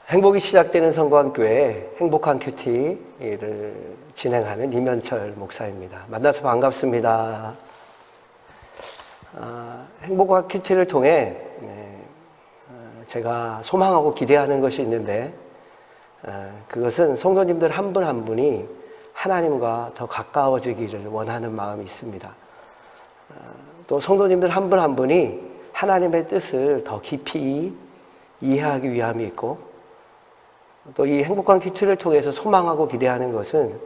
행복이 시작되는 성광교회 행복한 큐티를 진행하는 이면철 목사입니다. 만나서 반갑습니다. 행복한 큐티를 통해 제가 소망하고 기대하는 것이 있는데, 그것은 성도님들 한 분 한 분이 하나님과 더 가까워지기를 원하는 마음이 있습니다. 또 성도님들 한 분 한 분이 하나님의 뜻을 더 깊이 이해하기 위함이 있고, 또 이 행복한 큐티를 통해서 소망하고 기대하는 것은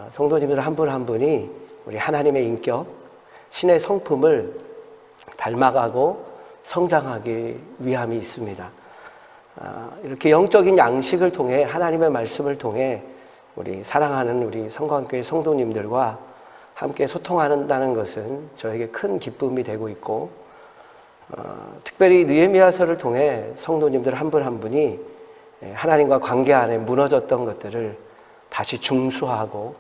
성도님들 한 분 한 분이 우리 하나님의 인격, 신의 성품을 닮아가고 성장하기 위함이 있습니다. 이렇게 영적인 양식을 통해, 하나님의 말씀을 통해 우리 사랑하는 우리 성광교회 성도님들과 함께 소통한다는 것은 저에게 큰 기쁨이 되고 있고, 특별히 느헤미야서를 통해 성도님들 한 분 한 분이 하나님과 관계 안에 무너졌던 것들을 다시 중수하고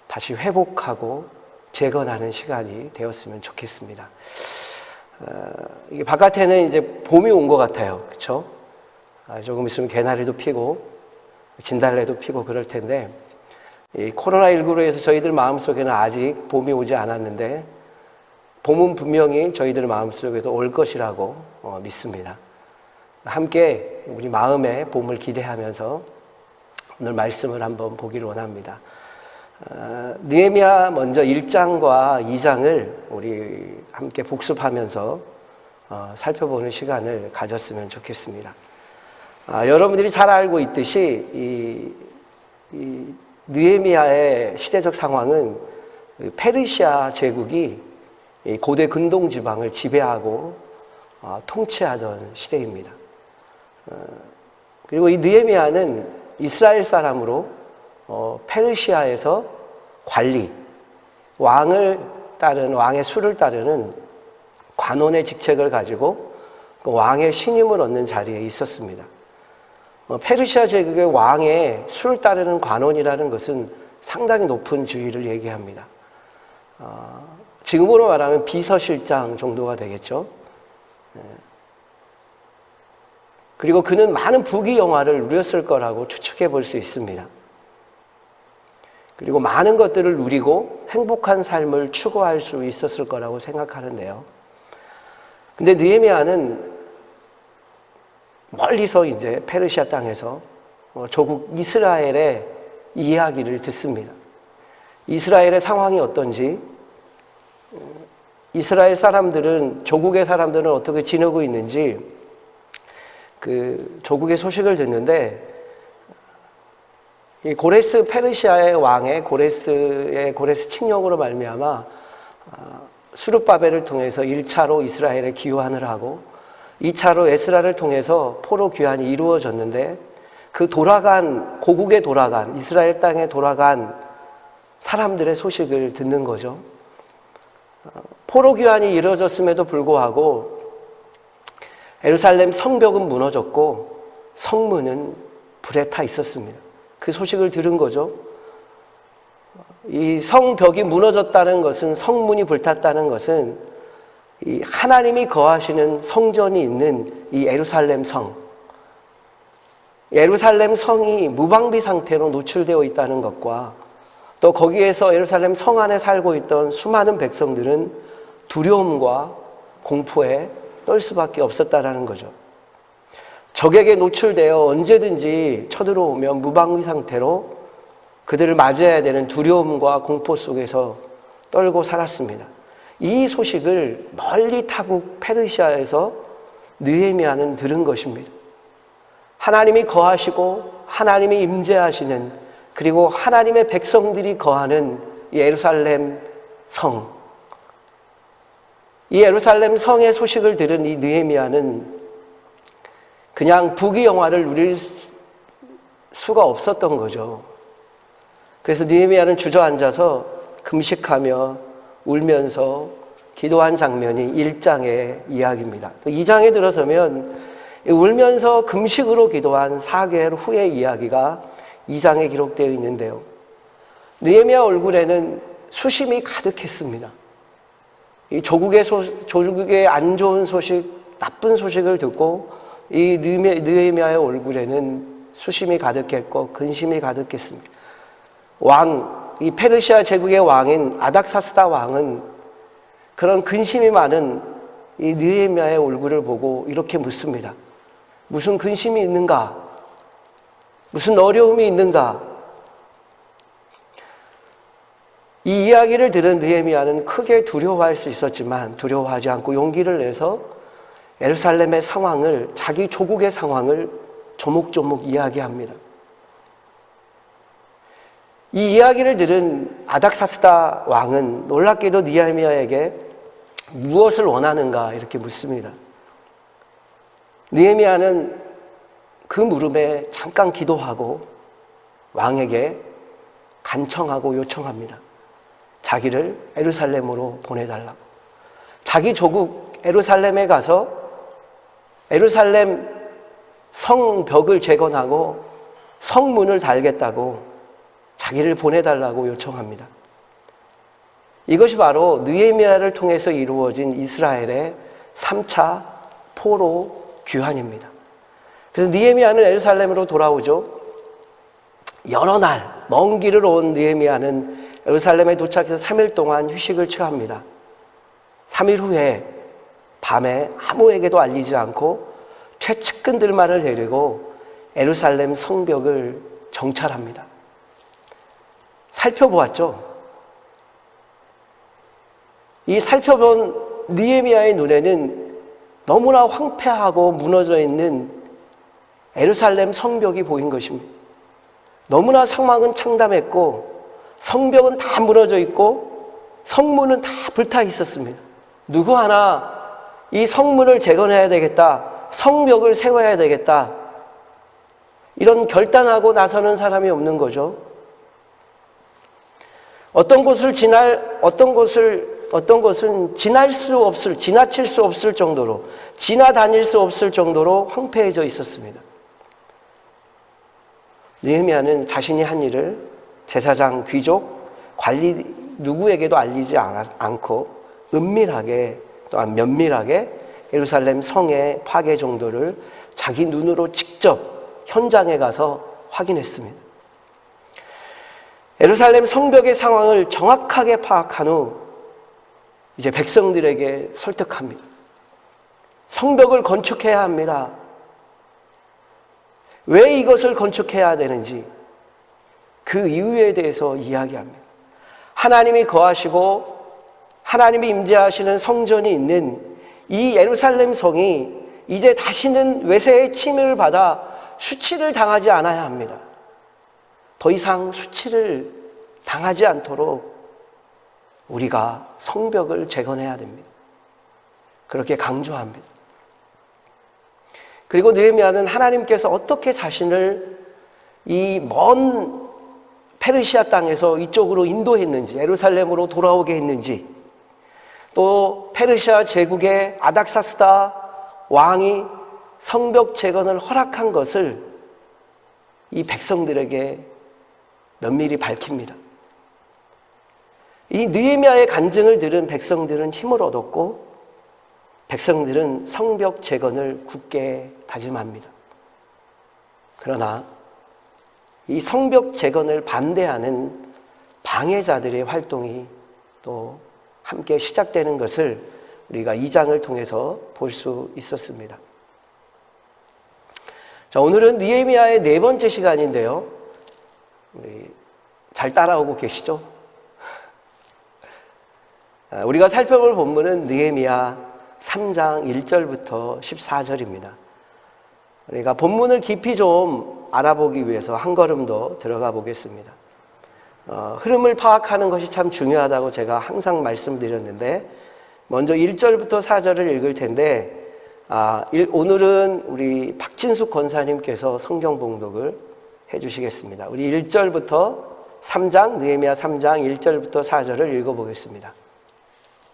다시 회복하고 재건하는 시간이 되었으면 좋겠습니다. 이게 바깥에는 이제 봄이 온 것 같아요. 그렇죠? 조금 있으면 개나리도 피고 진달래도 피고 그럴 텐데, 이 코로나19로 해서 저희들 마음속에는 아직 봄이 오지 않았는데 봄은 분명히 저희들 마음속에도 올 것이라고 믿습니다. 함께 우리 마음의 봄을 기대하면서 오늘 말씀을 한번 보기를 원합니다. 느헤미야 먼저 1장과 2장을 우리 함께 복습하면서 살펴보는 시간을 가졌으면 좋겠습니다. 여러분들이 잘 알고 있듯이 이 느헤미야의 시대적 상황은 페르시아 제국이 고대 근동 지방을 지배하고 통치하던 시대입니다. 그리고 이 느헤미야는 이스라엘 사람으로 페르시아에서 관리, 왕을 따르는, 왕의 수를 따르는 관원의 직책을 가지고 그 왕의 신임을 얻는 자리에 있었습니다. 페르시아 제국의 왕의 수를 따르는 관원이라는 것은 상당히 높은 지위를 얘기합니다. 지금으로 말하면 비서실장 정도가 되겠죠. 그리고 그는 많은 부귀 영화를 누렸을 거라고 추측해 볼 수 있습니다. 그리고 많은 것들을 누리고 행복한 삶을 추구할 수 있었을 거라고 생각하는데요. 근데 느헤미야는 멀리서 이제 페르시아 땅에서 조국 이스라엘의 이야기를 듣습니다. 이스라엘의 상황이 어떤지, 이스라엘 사람들은, 조국의 사람들은 어떻게 지내고 있는지 그 조국의 소식을 듣는데, 이 고레스, 페르시아의 왕의 고레스 칙령으로 말미암아 수룹바벨을 통해서 1차로 이스라엘에 귀환을 하고 2차로 에스라를 통해서 포로 귀환이 이루어졌는데, 그 고국에 돌아간, 이스라엘 땅에 돌아간 사람들의 소식을 듣는 거죠. 포로 귀환이 이루어졌음에도 불구하고 예루살렘 성벽은 무너졌고 성문은 불에 타 있었습니다. 그 소식을 들은 거죠. 이 성벽이 무너졌다는 것은, 성문이 불탔다는 것은 이 하나님이 거하시는 성전이 있는 이 예루살렘 성이 무방비 상태로 노출되어 있다는 것과, 또 거기에서 예루살렘 성 안에 살고 있던 수많은 백성들은 두려움과 공포에 떨 수밖에 없었다라는 거죠. 적에게 노출되어 언제든지 쳐들어오면 무방비 상태로 그들을 맞이해야 되는 두려움과 공포 속에서 떨고 살았습니다. 이 소식을 멀리 타국 페르시아에서 느헤미야는 들은 것입니다. 하나님이 거하시고 하나님이 임재하시는, 그리고 하나님의 백성들이 거하는 이 예루살렘 성, 이 예루살렘 성의 소식을 들은 이 느헤미야는 그냥 부귀 영화를 누릴 수가 없었던 거죠. 그래서 느헤미야는 주저앉아서 금식하며 울면서 기도한 장면이 1장의 이야기입니다. 또 2장에 들어서면 울면서 금식으로 기도한 4개월 후의 이야기가 2장에 기록되어 있는데요. 느헤미야 얼굴에는 수심이 가득했습니다. 이 조국의 안 좋은 소식, 나쁜 소식을 듣고 이 느헤미야의 얼굴에는 수심이 가득했고 근심이 가득했습니다. 이 페르시아 제국의 왕인 아닥사스다 왕은 그런 근심이 많은 이 느헤미야의 얼굴을 보고 이렇게 묻습니다. 무슨 근심이 있는가? 무슨 어려움이 있는가? 이 이야기를 들은 느헤미야는 크게 두려워할 수 있었지만 두려워하지 않고 용기를 내서 예루살렘의 상황을, 자기 조국의 상황을 조목조목 이야기합니다. 이 이야기를 들은 아닥사스다 왕은 놀랍게도 느헤미야에게 무엇을 원하는가 이렇게 묻습니다. 느헤미야는 그 물음에 잠깐 기도하고 왕에게 간청하고 요청합니다. 자기를 예루살렘으로 보내달라고. 자기 조국 예루살렘에 가서 예루살렘 성벽을 재건하고 성문을 달겠다고 자기를 보내달라고 요청합니다. 이것이 바로 느헤미야를 통해서 이루어진 이스라엘의 3차 포로 귀환입니다. 그래서 느헤미야는 예루살렘으로 돌아오죠. 여러 날 먼 길을 온 느헤미야는 예루살렘에 도착해서 3일 동안 휴식을 취합니다. 3일 후에 밤에 아무에게도 알리지 않고 최측근들만을 데리고 예루살렘 성벽을 정찰합니다. 살펴보았죠. 이 살펴본 느헤미야의 눈에는 너무나 황폐하고 무너져 있는 예루살렘 성벽이 보인 것입니다. 너무나 상황은 참담했고 성벽은 다 무너져 있고 성문은 다 불타 있었습니다. 누구 하나 이 성문을 재건해야 되겠다, 성벽을 세워야 되겠다, 이런 결단하고 나서는 사람이 없는 거죠. 어떤 것은 지나칠 수 없을 정도로, 지나다닐 수 없을 정도로 황폐해져 있었습니다. 느헤미야는 자신이 한 일을 제사장, 귀족, 관리 누구에게도 알리지 않고 은밀하게, 또한 면밀하게 예루살렘 성의 파괴 정도를 자기 눈으로 직접 현장에 가서 확인했습니다. 예루살렘 성벽의 상황을 정확하게 파악한 후 이제 백성들에게 설득합니다. 성벽을 건축해야 합니다. 왜 이것을 건축해야 되는지 그 이유에 대해서 이야기합니다. 하나님이 거하시고 하나님이 임재하시는 성전이 있는 이 예루살렘 성이 이제 다시는 외세의 침입을 받아 수치를 당하지 않아야 합니다. 더 이상 수치를 당하지 않도록 우리가 성벽을 재건해야 됩니다. 그렇게 강조합니다. 그리고 느헤미야는 하나님께서 어떻게 자신을 이 먼 페르시아 땅에서 이쪽으로 인도했는지, 예루살렘으로 돌아오게 했는지, 또 페르시아 제국의 아닥사스다 왕이 성벽 재건을 허락한 것을 이 백성들에게 면밀히 밝힙니다. 이 느헤미야의 간증을 들은 백성들은 힘을 얻었고 백성들은 성벽 재건을 굳게 다짐합니다. 그러나 이 성벽 재건을 반대하는 방해자들의 활동이 또 함께 시작되는 것을 우리가 2장을 통해서 볼 수 있었습니다. 자, 오늘은 느헤미야의 4번째 시간인데요. 우리 잘 따라오고 계시죠? 우리가 살펴볼 본문은 느헤미야 3장 1절부터 14절입니다. 우리가 본문을 깊이 좀 알아보기 위해서 한 걸음 더 들어가 보겠습니다. 흐름을 파악하는 것이 참 중요하다고 제가 항상 말씀드렸는데 먼저 1절부터 4절을 읽을 텐데 오늘은 우리 박진숙 권사님께서 성경 봉독을 해주시겠습니다. 우리 1절부터 3장, 느헤미야 3장 1절부터 4절을 읽어보겠습니다.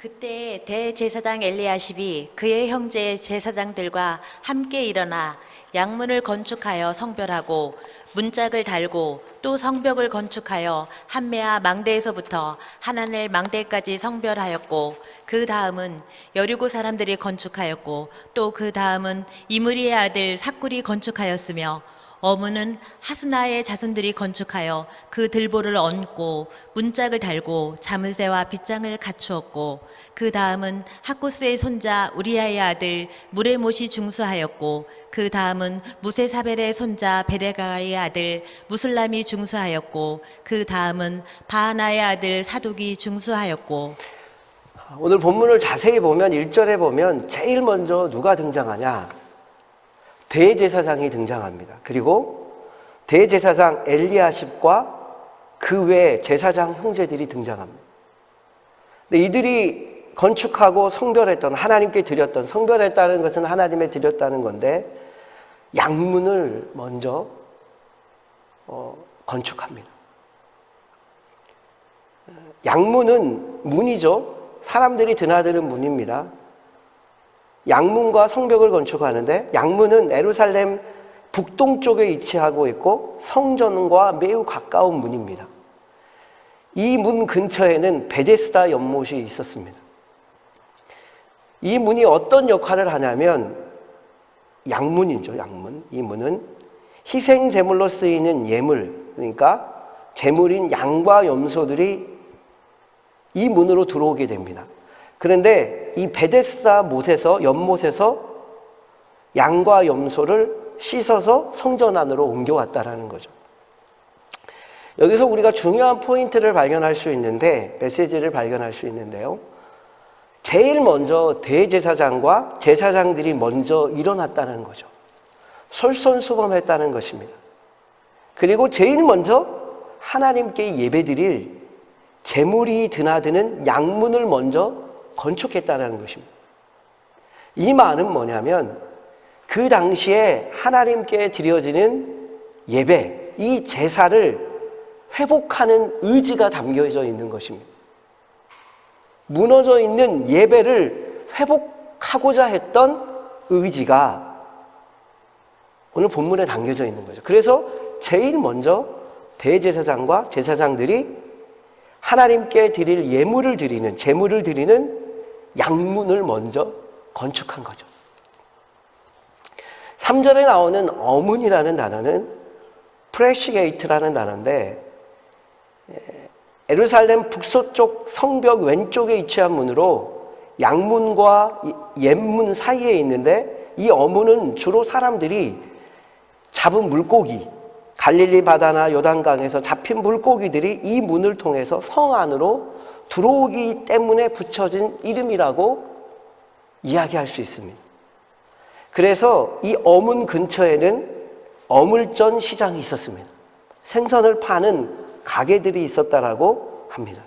그때 대제사장 엘리야십이 그의 형제 제사장들과 함께 일어나 양문을 건축하여 성별하고 문짝을 달고 또 성벽을 건축하여 한메아 망대에서부터 하나넬 망대까지 성별하였고, 그 다음은 여리고 사람들이 건축하였고, 또 그 다음은 이므리의 아들 삭굴이 건축하였으며, 어문은 하스나의 자손들이 건축하여 그 들보를 얹고 문짝을 달고 자물쇠와 빗장을 갖추었고, 그 다음은 하코스의 손자 우리아의 아들 무레못이 중수하였고, 그 다음은 무세사벨의 손자 베레가의 아들 무슬람이 중수하였고, 그 다음은 바하나의 아들 사독이 중수하였고. 오늘 본문을 자세히 보면 1절에 보면 제일 먼저 누가 등장하냐? 대제사장이 등장합니다. 그리고 대제사장 엘리야십과 그 외 제사장 형제들이 등장합니다. 근데 이들이 건축하고 성별했던, 하나님께 드렸던, 성별했다는 것은 하나님에 드렸다는 건데, 양문을 먼저 건축합니다. 양문은 문이죠. 사람들이 드나드는 문입니다. 양문과 성벽을 건축하는데, 양문은 예루살렘 북동쪽에 위치하고 있고 성전과 매우 가까운 문입니다. 이 문 근처에는 베데스다 연못이 있었습니다. 이 문이 어떤 역할을 하냐면 양문이죠. 양문. 이 문은 희생 제물로 쓰이는 예물, 그러니까 제물인 양과 염소들이 이 문으로 들어오게 됩니다. 그런데 이 베데스다 못에서, 연못에서 양과 염소를 씻어서 성전 안으로 옮겨왔다라는 거죠. 여기서 우리가 중요한 포인트를 발견할 수 있는데, 메시지를 발견할 수 있는데요. 제일 먼저 대제사장과 제사장들이 먼저 일어났다는 거죠. 솔선수범했다는 것입니다. 그리고 제일 먼저 하나님께 예배드릴 제물이 드나드는 양문을 먼저 건축했다는 것입니다. 이 말은 뭐냐면 그 당시에 하나님께 드려지는 예배, 이 제사를 회복하는 의지가 담겨져 있는 것입니다. 무너져 있는 예배를 회복하고자 했던 의지가 오늘 본문에 담겨져 있는 거죠. 그래서 제일 먼저 대제사장과 제사장들이 하나님께 드릴 예물을 드리는, 제물을 드리는 양문을 먼저 건축한 거죠. 3절에 나오는 어문이라는 단어는 프레시게이트라는 단어인데, 예루살렘 북서쪽 성벽 왼쪽에 위치한 문으로 양문과 옛문 사이에 있는데, 이 어문은 주로 사람들이 잡은 물고기, 갈릴리 바다나 요단강에서 잡힌 물고기들이 이 문을 통해서 성 안으로 들어오기 때문에 붙여진 이름이라고 이야기할 수 있습니다. 그래서 이 어문 근처에는 어물전 시장이 있었습니다. 생선을 파는 가게들이 있었다라고 합니다.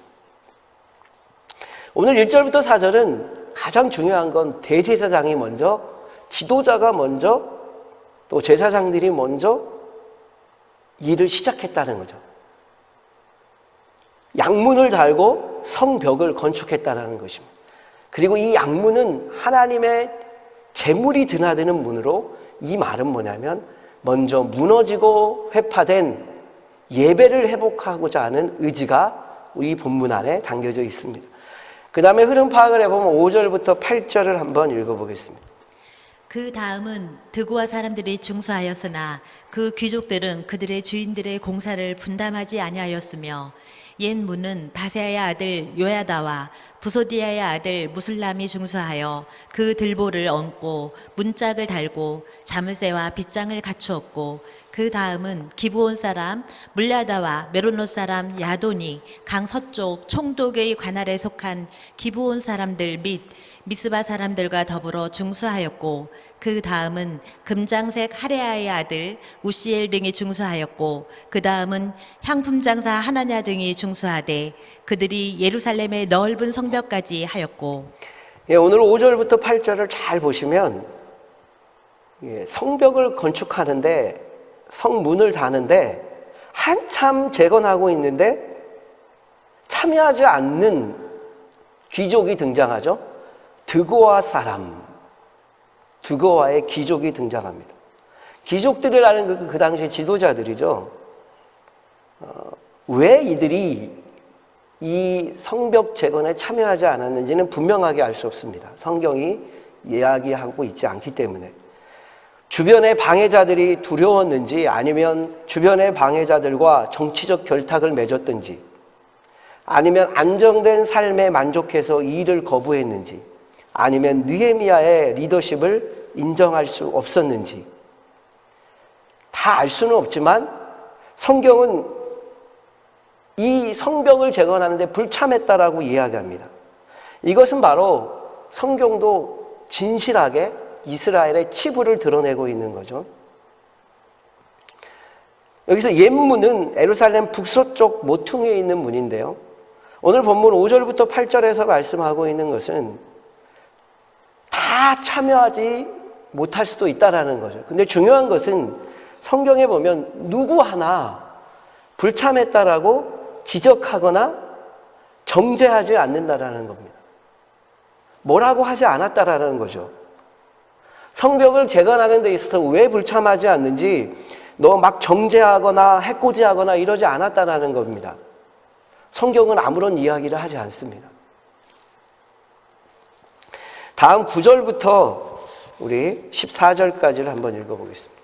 오늘 1절부터 4절은 가장 중요한 건 대제사장이 먼저, 지도자가 먼저, 또 제사장들이 먼저 일을 시작했다는 거죠. 양문을 달고 성벽을 건축했다는 것입니다. 그리고 이 양문은 하나님의 제물이 드나드는 문으로, 이 말은 뭐냐면 먼저 무너지고 회파된 예배를 회복하고자 하는 의지가 이 본문 안에 담겨져 있습니다. 그 다음에 흐름 파악을 해보면 5절부터 8절을 한번 읽어보겠습니다. 그 다음은 드고아 사람들이 중수하였으나 그 귀족들은 그들의 주인들의 공사를 분담하지 아니하였으며, 옛 문은 바세아의 아들 요야다와 부소디아의 아들 무슬람이 중수하여 그 들보를 얹고 문짝을 달고 자물쇠와 빗장을 갖추었고, 그 다음은 기브온 사람 물야다와 메로노 사람 야돈이 강 서쪽 총독의 관할에 속한 기브온 사람들 및 미스바 사람들과 더불어 중수하였고, 그 다음은 금장색 하레아의 아들 우시엘 등이 중수하였고, 그 다음은 향품장사 하나냐 등이 중수하되 그들이 예루살렘의 넓은 성벽까지 하였고. 오늘 5절부터 8절을 잘 보시면 성벽을 건축하는데, 성문을 다는데 한참 재건하고 있는데 참여하지 않는 귀족이 등장하죠. 드고아 사람, 드고아의 귀족이 등장합니다. 귀족들이라는 그 당시 지도자들이죠. 왜 이들이 이 성벽 재건에 참여하지 않았는지는 분명하게 알 수 없습니다. 성경이 이야기하고 있지 않기 때문에. 주변의 방해자들이 두려웠는지, 아니면 주변의 방해자들과 정치적 결탁을 맺었든지, 아니면 안정된 삶에 만족해서 이 일을 거부했는지, 아니면 느헤미야의 리더십을 인정할 수 없었는지 다 알 수는 없지만, 성경은 이 성벽을 재건하는 데 불참했다라고 이야기합니다. 이것은 바로 성경도 진실하게 이스라엘의 치부를 드러내고 있는 거죠. 여기서 옛문은 예루살렘 북서쪽 모퉁이에 있는 문인데요. 오늘 본문 5절부터 8절에서 말씀하고 있는 것은 다 참여하지 못할 수도 있다라는 거죠. 근데 중요한 것은 성경에 보면 누구 하나 불참했다라고 지적하거나 정죄하지 않는다라는 겁니다. 뭐라고 하지 않았다라는 거죠. 성벽을 재건하는 데 있어서 왜 불참하지 않는지 너 막 정죄하거나 해코지하거나 이러지 않았다라는 겁니다. 성경은 아무런 이야기를 하지 않습니다. 다음 9절부터 우리 14절까지를 한번 읽어보겠습니다.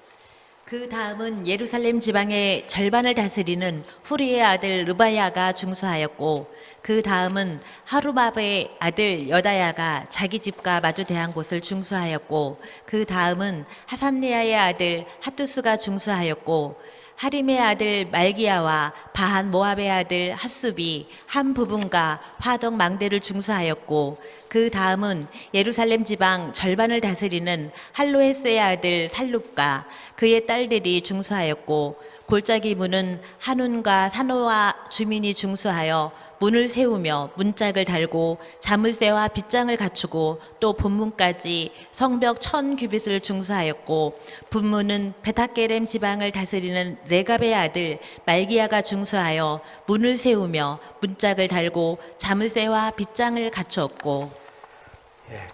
그 다음은 예루살렘 지방의 절반을 다스리는 후리의 아들 르바야가 중수하였고, 그 다음은 하루밥의 아들 여다야가 자기 집과 마주 대한 곳을 중수하였고, 그 다음은 하삼리아의 아들 핫두스가 중수하였고, 하림의 아들 말기야와 바한 모압의 아들 핫숲이 한 부분과 화덕 망대를 중수하였고, 그 다음은 예루살렘 지방 절반을 다스리는 할로헤스의 아들 살룹과 그의 딸들이 중수하였고, 골짜기 문은 한운과 산호와 주민이 중수하여 문을 세우며 문짝을 달고 자물쇠와 빗장을 갖추고, 또 본문까지 성벽 1000규빗을 중수하였고, 분문은 베타게렘 지방을 다스리는 레갑의 아들 말기야가 중수하여 문을 세우며 문짝을 달고 자물쇠와 빗장을 갖추었고.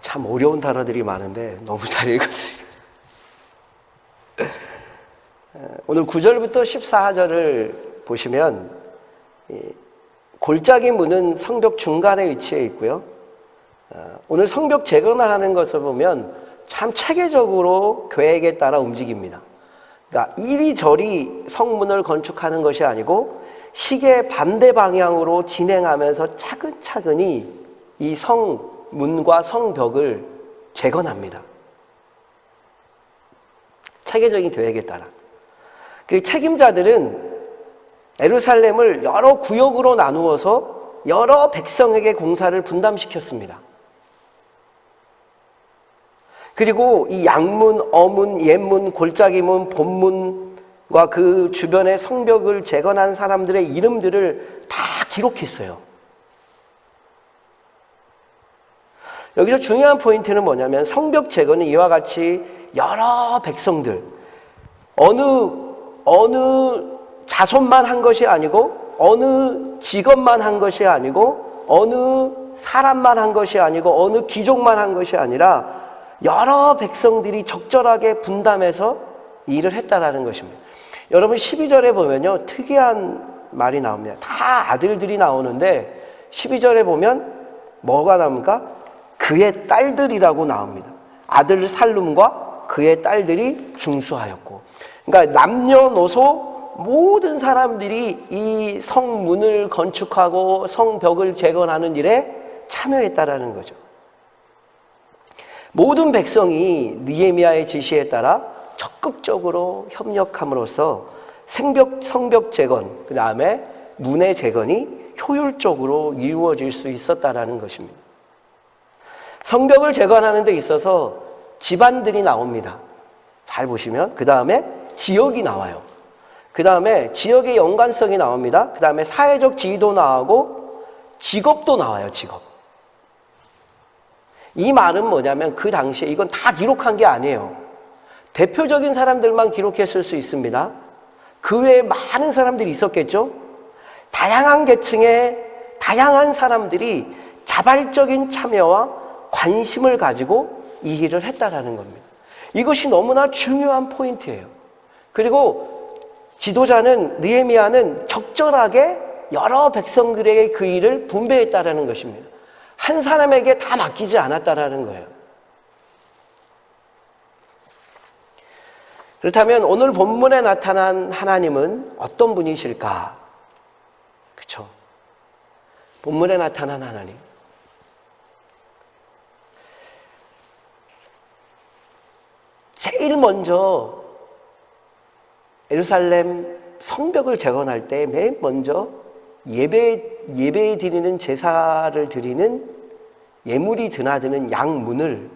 참 어려운 단어들이 많은데 너무 잘 읽었습니다. 오늘 9절부터 14절을 보시면 골짜기 문은 성벽 중간에 위치해 있고요. 오늘 성벽 재건하는 것을 보면 참 체계적으로 계획에 따라 움직입니다. 그러니까 이리저리 성문을 건축하는 것이 아니고 시계 반대 방향으로 진행하면서 차근차근히 이 성문과 성벽을 재건합니다. 체계적인 계획에 따라. 그 책임자들은 예루살렘을 여러 구역으로 나누어서 여러 백성에게 공사를 분담시켰습니다. 그리고 이 양문, 어문, 옛문, 골짜기문, 본문과 그 주변의 성벽을 재건한 사람들의 이름들을 다 기록했어요. 여기서 중요한 포인트는 뭐냐면 성벽 재건은 이와 같이 여러 백성들, 어느 자손만 한 것이 아니고, 어느 직업만 한 것이 아니고, 어느 사람만 한 것이 아니고, 어느 귀족만 한 것이 아니라 여러 백성들이 적절하게 분담해서 일을 했다라는 것입니다. 여러분 12절에 보면요, 특이한 말이 나옵니다. 다 아들들이 나오는데 12절에 보면 뭐가 나옵니까? 그의 딸들이라고 나옵니다. 아들 살룸과 그의 딸들이 중수하였고, 그러니까 남녀노소 모든 사람들이 이 성문을 건축하고 성벽을 재건하는 일에 참여했다라는 거죠. 모든 백성이 느헤미야의 지시에 따라 적극적으로 협력함으로써 성벽 재건, 그 다음에 문의 재건이 효율적으로 이루어질 수 있었다라는 것입니다. 성벽을 재건하는 데 있어서 집안들이 나옵니다. 잘 보시면 그 다음에 지역이 나와요. 그 다음에 지역의 연관성이 나옵니다. 그 다음에 사회적 지위도 나오고 직업도 나와요. 직업. 이 말은 뭐냐면 그 당시에 이건 다 기록한 게 아니에요. 대표적인 사람들만 기록했을 수 있습니다. 그 외에 많은 사람들이 있었겠죠. 다양한 계층의 다양한 사람들이 자발적인 참여와 관심을 가지고 이 일을 했다라는 겁니다. 이것이 너무나 중요한 포인트예요. 그리고 지도자는 느헤미야는 적절하게 여러 백성들에게 그 일을 분배했다라는 것입니다. 한 사람에게 다 맡기지 않았다라는 거예요. 그렇다면 오늘 본문에 나타난 하나님은 어떤 분이실까? 그렇죠? 본문에 나타난 하나님. 제일 먼저 예루살렘 성벽을 재건할 때 맨 먼저 예배 드리는 제사를 드리는 예물이 드나드는 양문을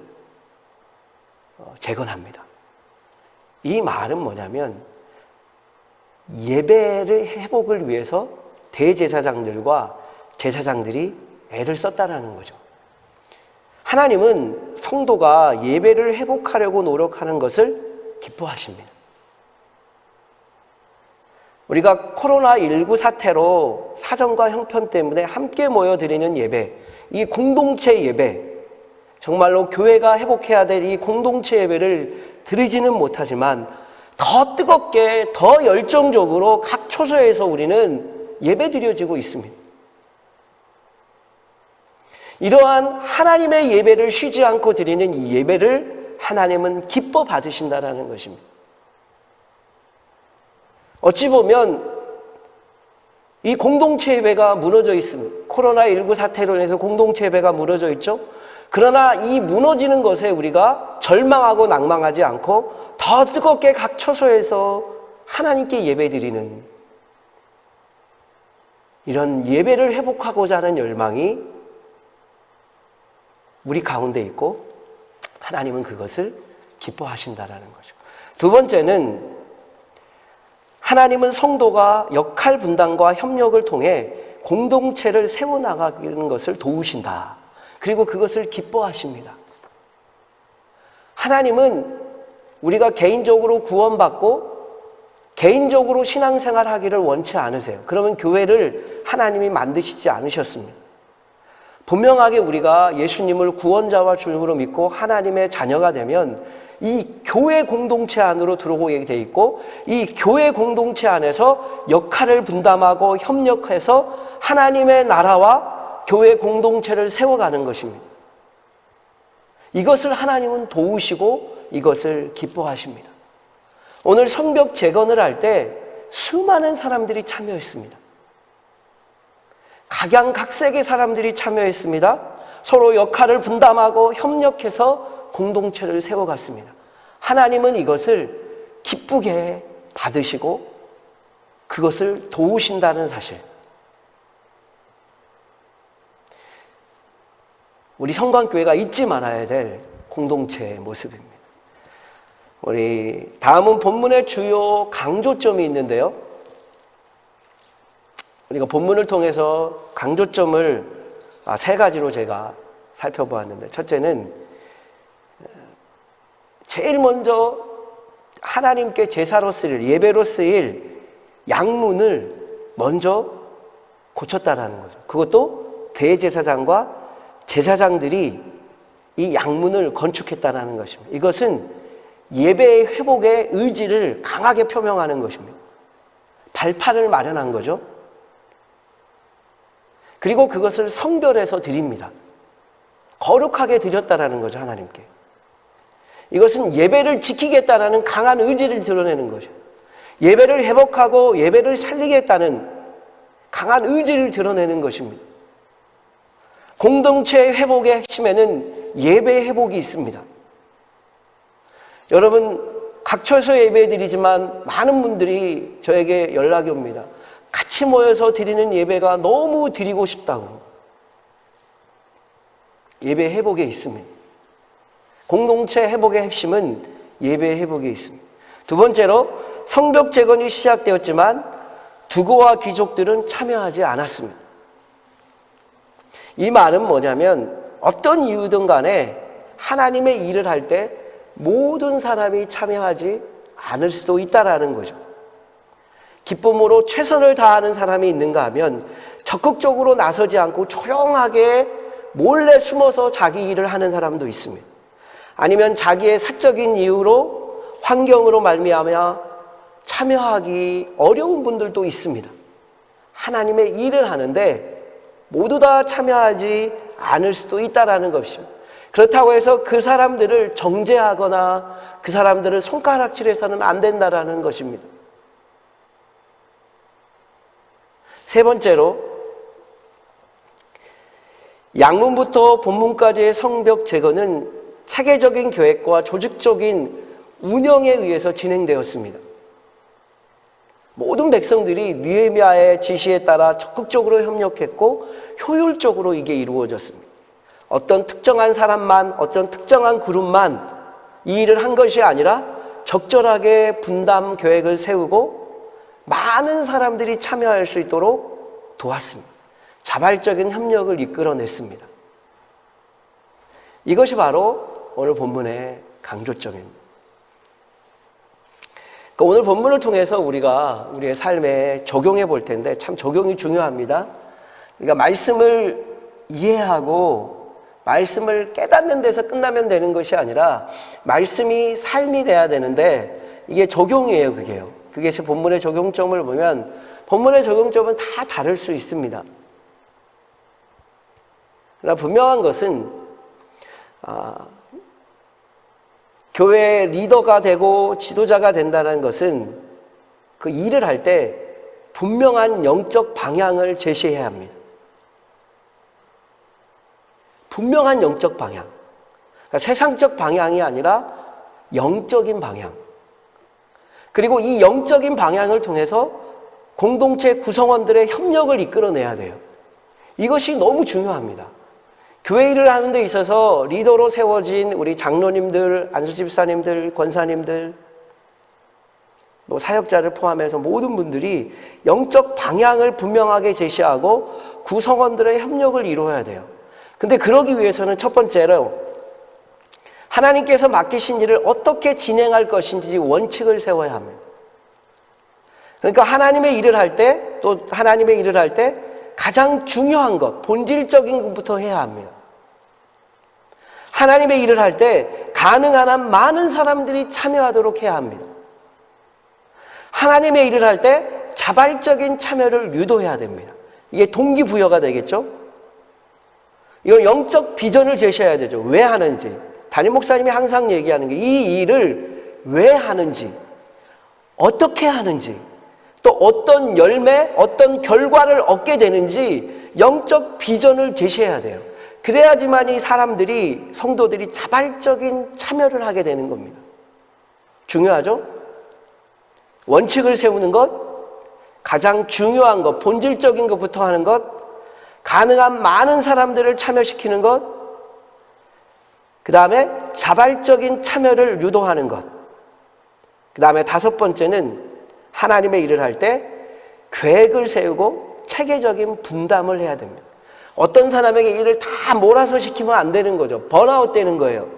재건합니다. 이 말은 뭐냐면 예배를 회복을 위해서 대제사장들과 제사장들이 애를 썼다라는 거죠. 하나님은 성도가 예배를 회복하려고 노력하는 것을 기뻐하십니다. 우리가 코로나19 사태로 사정과 형편 때문에 함께 모여드리는 예배, 이 공동체 예배, 정말로 교회가 회복해야 될 이 공동체 예배를 드리지는 못하지만 더 뜨겁게, 더 열정적으로 각 초소에서 우리는 예배 드려지고 있습니다. 이러한 하나님의 예배를 쉬지 않고 드리는 이 예배를 하나님은 기뻐 받으신다라는 것입니다. 어찌 보면 이 공동체 예배가 무너져 있습니다. 코로나19 사태로 인해서 공동체 예배가 무너져 있죠. 그러나 이 무너지는 것에 우리가 절망하고 낭망하지 않고 더 뜨겁게 각 처소에서 하나님께 예배드리는 이런 예배를 회복하고자 하는 열망이 우리 가운데 있고 하나님은 그것을 기뻐하신다라는 거죠. 두 번째는 하나님은 성도가 역할 분담과 협력을 통해 공동체를 세워나가는 것을 도우신다. 그리고 그것을 기뻐하십니다. 하나님은 우리가 개인적으로 구원받고 개인적으로 신앙생활 하기를 원치 않으세요. 그러면 교회를 하나님이 만드시지 않으셨습니다. 분명하게 우리가 예수님을 구원자와 주님으로 믿고 하나님의 자녀가 되면 이 교회 공동체 안으로 들어오게 돼 있고 이 교회 공동체 안에서 역할을 분담하고 협력해서 하나님의 나라와 교회 공동체를 세워가는 것입니다. 이것을 하나님은 도우시고 이것을 기뻐하십니다. 오늘 성벽 재건을 할 때 수많은 사람들이 참여했습니다. 각양각색의 사람들이 참여했습니다. 서로 역할을 분담하고 협력해서 공동체를 세워갔습니다. 하나님은 이것을 기쁘게 받으시고 그것을 도우신다는 사실. 우리 성광교회가 잊지 말아야 될 공동체의 모습입니다. 우리 다음은 본문의 주요 강조점이 있는데요. 우리가 본문을 통해서 강조점을 세 가지로 제가 살펴보았는데, 첫째는 제일 먼저 하나님께 제사로 쓰일, 예배로 쓰일 양문을 먼저 고쳤다라는 거죠. 그것도 대제사장과 제사장들이 이 양문을 건축했다라는 것입니다. 이것은 예배의 회복의 의지를 강하게 표명하는 것입니다. 발판을 마련한 거죠. 그리고 그것을 성별해서 드립니다. 거룩하게 드렸다라는 거죠, 하나님께. 이것은 예배를 지키겠다라는 강한 의지를 드러내는 거죠. 예배를 회복하고 예배를 살리겠다는 강한 의지를 드러내는 것입니다. 공동체 회복의 핵심에는 예배 회복이 있습니다. 여러분, 각 처소 예배 드리지만 많은 분들이 저에게 연락이 옵니다. 같이 모여서 드리는 예배가 너무 드리고 싶다고. 예배 회복에 있습니다. 공동체 회복의 핵심은 예배 회복에 있습니다. 두 번째로 성벽 재건이 시작되었지만 두고와 귀족들은 참여하지 않았습니다. 이 말은 뭐냐면 어떤 이유든 간에 하나님의 일을 할 때 모든 사람이 참여하지 않을 수도 있다라는 거죠. 기쁨으로 최선을 다하는 사람이 있는가 하면 적극적으로 나서지 않고 조용하게 몰래 숨어서 자기 일을 하는 사람도 있습니다. 아니면 자기의 사적인 이유로 환경으로 말미암아 참여하기 어려운 분들도 있습니다. 하나님의 일을 하는데 모두 다 참여하지 않을 수도 있다는 것입니다. 그렇다고 해서 그 사람들을 정죄하거나 그 사람들을 손가락질해서는 안 된다는 것입니다. 세 번째로, 양문부터 본문까지의 성벽 제거는 체계적인 계획과 조직적인 운영에 의해서 진행되었습니다. 모든 백성들이 느헤미야의 지시에 따라 적극적으로 협력했고 효율적으로 이게 이루어졌습니다. 어떤 특정한 사람만, 어떤 특정한 그룹만 이 일을 한 것이 아니라 적절하게 분담 계획을 세우고 많은 사람들이 참여할 수 있도록 도왔습니다. 자발적인 협력을 이끌어냈습니다. 이것이 바로 오늘 본문의 강조점입니다. 그러니까 오늘 본문을 통해서 우리가 우리의 삶에 적용해 볼 텐데 참 적용이 중요합니다. 우리가 말씀을 이해하고 말씀을 깨닫는 데서 끝나면 되는 것이 아니라 말씀이 삶이 돼야 되는데 이게 적용이에요, 그게요. 그게 본문의 적용점을 보면 본문의 적용점은 다 다를 수 있습니다. 그러나 분명한 것은 교회의 리더가 되고 지도자가 된다는 것은 그 일을 할 때 분명한 영적 방향을 제시해야 합니다. 분명한 영적 방향. 그러니까 세상적 방향이 아니라 영적인 방향. 그리고 이 영적인 방향을 통해서 공동체 구성원들의 협력을 이끌어내야 돼요. 이것이 너무 중요합니다. 교회 일을 하는 데 있어서 리더로 세워진 우리 장로님들, 안수집사님들, 권사님들, 또 사역자를 포함해서 모든 분들이 영적 방향을 분명하게 제시하고 구성원들의 협력을 이루어야 돼요. 근데 그러기 위해서는 첫 번째로 하나님께서 맡기신 일을 어떻게 진행할 것인지 원칙을 세워야 합니다. 그러니까 하나님의 일을 할 때, 또 하나님의 일을 할 때 가장 중요한 것, 본질적인 것부터 해야 합니다. 하나님의 일을 할 때 가능한 한 많은 사람들이 참여하도록 해야 합니다. 하나님의 일을 할 때 자발적인 참여를 유도해야 됩니다. 이게 동기부여가 되겠죠? 이건 영적 비전을 제시해야 되죠. 왜 하는지. 담임 목사님이 항상 얘기하는 게 이 일을 왜 하는지, 어떻게 하는지, 또 어떤 열매, 어떤 결과를 얻게 되는지 영적 비전을 제시해야 돼요. 그래야지만 이 사람들이, 성도들이 자발적인 참여를 하게 되는 겁니다. 중요하죠? 원칙을 세우는 것, 가장 중요한 것, 본질적인 것부터 하는 것, 가능한 많은 사람들을 참여시키는 것, 그 다음에 자발적인 참여를 유도하는 것, 그 다음에 다섯 번째는 하나님의 일을 할 때 계획을 세우고 체계적인 분담을 해야 됩니다. 어떤 사람에게 일을 다 몰아서 시키면 안 되는 거죠. 번아웃 되는 거예요.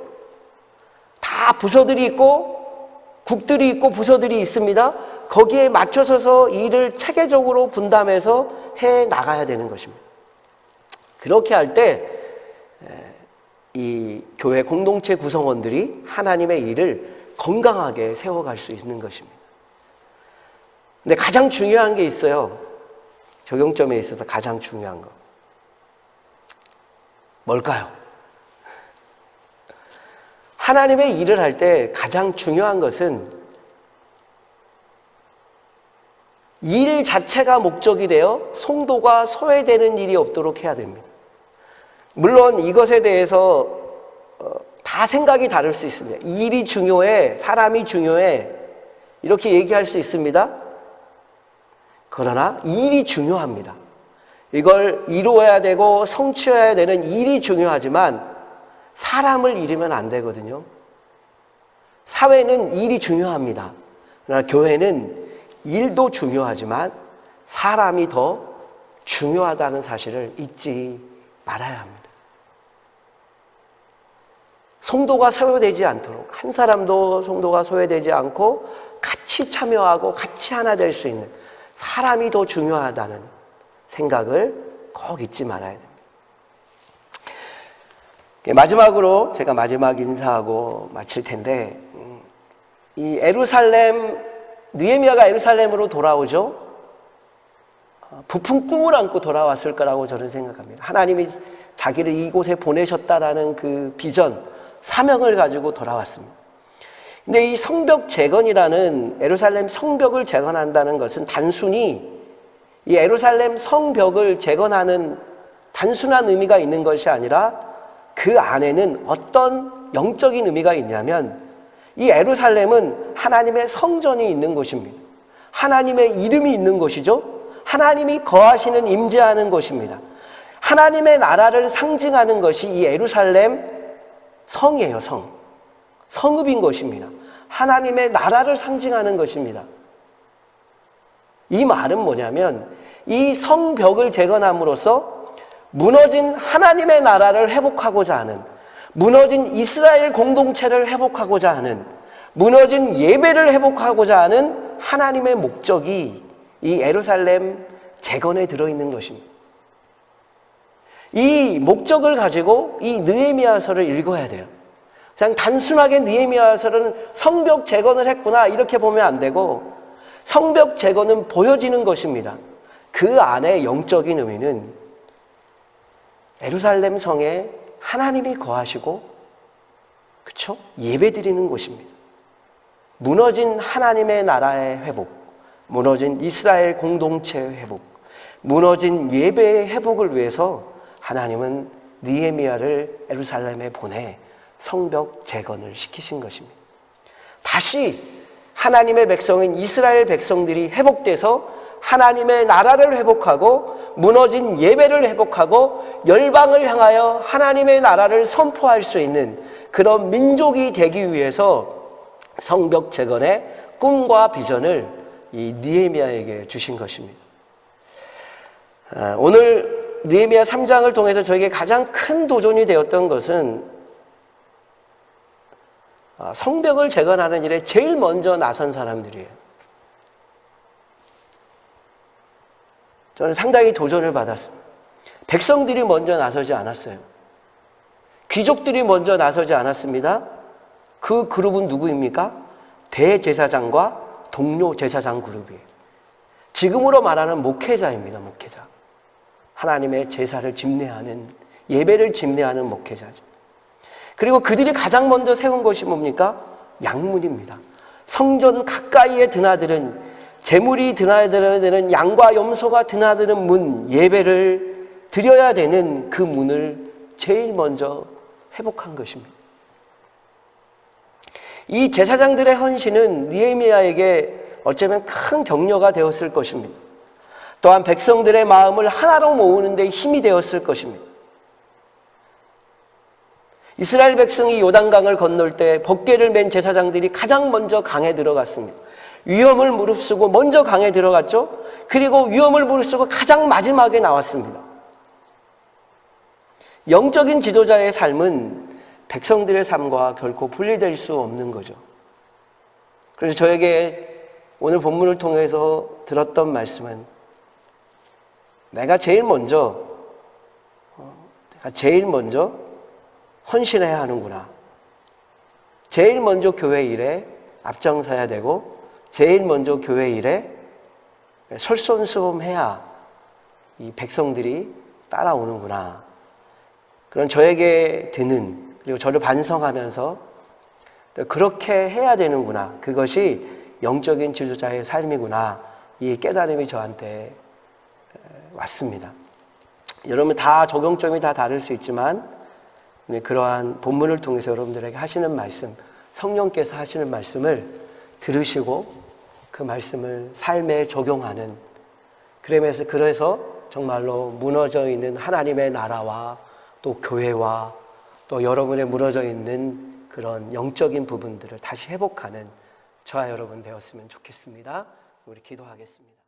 다 부서들이 있고 국들이 있고 부서들이 있습니다. 거기에 맞춰서서 일을 체계적으로 분담해서 해 나가야 되는 것입니다. 그렇게 할 때 이 교회 공동체 구성원들이 하나님의 일을 건강하게 세워갈 수 있는 것입니다. 근데 가장 중요한 게 있어요. 적용점에 있어서 가장 중요한 거. 뭘까요? 하나님의 일을 할 때 가장 중요한 것은 일 자체가 목적이 되어 성도가 소외되는 일이 없도록 해야 됩니다. 물론 이것에 대해서 다 생각이 다를 수 있습니다. 일이 중요해, 사람이 중요해, 이렇게 얘기할 수 있습니다. 그러나 일이 중요합니다. 이걸 이루어야 되고 성취해야 되는 일이 중요하지만 사람을 잃으면 안 되거든요. 사회는 일이 중요합니다. 그러나 교회는 일도 중요하지만 사람이 더 중요하다는 사실을 잊지 말아야 합니다. 성도가 소외되지 않도록, 한 사람도 성도가 소외되지 않고 같이 참여하고 같이 하나 될 수 있는 사람이 더 중요하다는 생각을 꼭 잊지 말아야 됩니다. 마지막으로 제가 마지막 인사하고 마칠 텐데, 이 예루살렘, 느헤미야가 예루살렘으로 돌아오죠. 부푼 꿈을 안고 돌아왔을 거라고 저는 생각합니다. 하나님이 자기를 이곳에 보내셨다라는 그 비전, 사명을 가지고 돌아왔습니다. 근데 이 성벽 재건이라는, 예루살렘 성벽을 재건한다는 것은 단순히 이 예루살렘 성벽을 재건하는 단순한 의미가 있는 것이 아니라 그 안에는 어떤 영적인 의미가 있냐면, 이 예루살렘은 하나님의 성전이 있는 곳입니다. 하나님의 이름이 있는 곳이죠. 하나님이 거하시는, 임재하는 곳입니다. 하나님의 나라를 상징하는 것이 이 예루살렘 성이에요. 성읍인 것입니다. 하나님의 나라를 상징하는 것입니다. 이 말은 뭐냐면, 이 성벽을 재건함으로써 무너진 하나님의 나라를 회복하고자 하는, 무너진 이스라엘 공동체를 회복하고자 하는, 무너진 예배를 회복하고자 하는 하나님의 목적이 이 예루살렘 재건에 들어있는 것입니다. 이 목적을 가지고 이 느헤미야서를 읽어야 돼요. 그냥 단순하게 느헤미야서는 성벽 재건을 했구나 이렇게 보면 안 되고, 성벽 재건은 보여지는 것입니다. 그 안에 영적인 의미는 예루살렘 성에 하나님이 거하시고, 그렇죠? 예배드리는 곳입니다. 무너진 하나님의 나라의 회복, 무너진 이스라엘 공동체의 회복, 무너진 예배의 회복을 위해서 하나님은 느헤미야를 예루살렘에 보내 성벽 재건을 시키신 것입니다. 다시 하나님의 백성인 이스라엘 백성들이 회복돼서 하나님의 나라를 회복하고 무너진 예배를 회복하고 열방을 향하여 하나님의 나라를 선포할 수 있는 그런 민족이 되기 위해서 성벽 재건의 꿈과 비전을 이 느헤미야에게 주신 것입니다. 오늘 느헤미야 3장을 통해서 저에게 가장 큰 도전이 되었던 것은 성벽을 재건하는 일에 제일 먼저 나선 사람들이에요. 저는 상당히 도전을 받았습니다. 백성들이 먼저 나서지 않았어요. 귀족들이 먼저 나서지 않았습니다. 그 그룹은 누구입니까? 대제사장과 동료 제사장 그룹이에요. 지금으로 말하는 목회자입니다. 목회자. 하나님의 제사를 집례하는, 예배를 집례하는 목회자죠. 그리고 그들이 가장 먼저 세운 것이 뭡니까? 양문입니다. 성전 가까이에 드나드는, 제물이 드나들어야 되는, 양과 염소가 드나드는 문, 예배를 드려야 되는 그 문을 제일 먼저 회복한 것입니다. 이 제사장들의 헌신은 느헤미야에게 어쩌면 큰 격려가 되었을 것입니다. 또한 백성들의 마음을 하나로 모으는 데 힘이 되었을 것입니다. 이스라엘 백성이 요단강을 건널 때 법궤를 맨 제사장들이 가장 먼저 강에 들어갔습니다. 위험을 무릅쓰고 먼저 강에 들어갔죠. 그리고 위험을 무릅쓰고 가장 마지막에 나왔습니다. 영적인 지도자의 삶은 백성들의 삶과 결코 분리될 수 없는 거죠. 그래서 저에게 오늘 본문을 통해서 들었던 말씀은, 내가 제일 먼저 헌신해야 하는구나. 제일 먼저 교회 일에 앞장서야 되고, 제일 먼저 교회 일에 솔선수범해야 이 백성들이 따라오는구나. 그런 저에게 드는, 그리고 저를 반성하면서 그렇게 해야 되는구나. 그것이 영적인 지도자의 삶이구나. 이 깨달음이 저한테 왔습니다. 여러분 다 적용점이 다 다를 수 있지만, 그러한 본문을 통해서 여러분들에게 하시는 말씀, 성령께서 하시는 말씀을 들으시고 그 말씀을 삶에 적용하는, 그래서 정말로 무너져 있는 하나님의 나라와 또 교회와 또 여러분의 무너져 있는 그런 영적인 부분들을 다시 회복하는 저와 여러분 되었으면 좋겠습니다. 우리 기도하겠습니다.